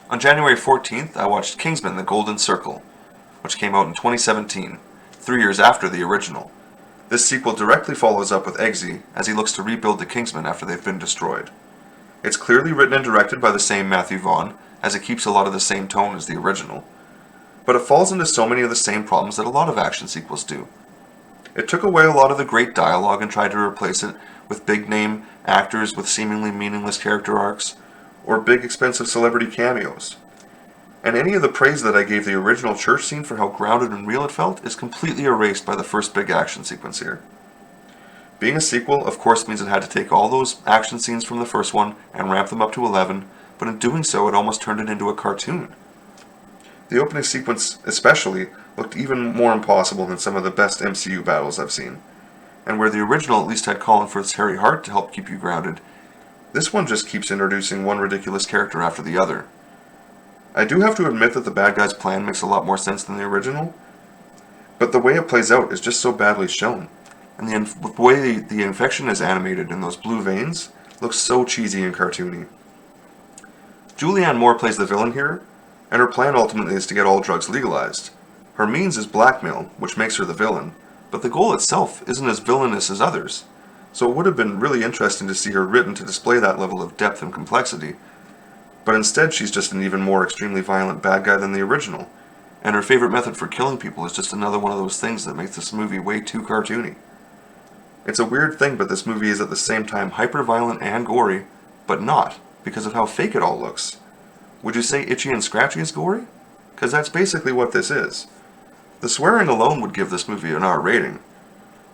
On January 14th, I watched Kingsman: The Golden Circle, which came out in 2017, 3 years after the original. This sequel directly follows up with Eggsy as he looks to rebuild the Kingsmen after they've been destroyed. It's clearly written and directed by the same Matthew Vaughn, as it keeps a lot of the same tone as the original. But it falls into so many of the same problems that a lot of action sequels do. It took away a lot of the great dialogue and tried to replace it with big-name actors with seemingly meaningless character arcs, or big expensive celebrity cameos. And any of the praise that I gave the original church scene for how grounded and real it felt is completely erased by the first big action sequence here. Being a sequel, of course, means it had to take all those action scenes from the first one and ramp them up to 11, but in doing so it almost turned it into a cartoon. The opening sequence, especially, looked even more impossible than some of the best MCU battles I've seen. And where the original at least had Colin Firth's Harry Hart to help keep you grounded, this one just keeps introducing one ridiculous character after the other. I do have to admit that the bad guy's plan makes a lot more sense than the original, but the way it plays out is just so badly shown. And the way the infection is animated in those blue veins looks so cheesy and cartoony. Julianne Moore plays the villain here, and her plan ultimately is to get all drugs legalized. Her means is blackmail, which makes her the villain, but the goal itself isn't as villainous as others. So it would have been really interesting to see her written to display that level of depth and complexity. But instead she's just an even more extremely violent bad guy than the original, and her favorite method for killing people is just another one of those things that makes this movie way too cartoony. It's a weird thing, but this movie is at the same time hyper-violent and gory, but not, because of how fake it all looks. Would you say Itchy and Scratchy is gory? Because that's basically what this is. The swearing alone would give this movie an R rating.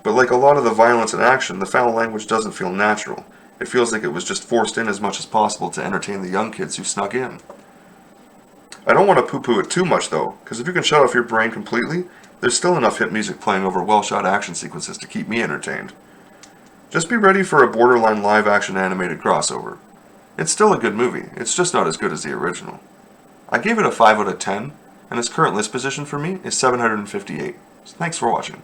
But like a lot of the violence and action, the foul language doesn't feel natural. It feels like it was just forced in as much as possible to entertain the young kids who snuck in. I don't want to poo-poo it too much though, because if you can shut off your brain completely, there's still enough hit music playing over well-shot action sequences to keep me entertained. Just be ready for a borderline live-action animated crossover. It's still a good movie, it's just not as good as the original. I gave it a 5 out of 10, and its current list position for me is 758. So thanks for watching.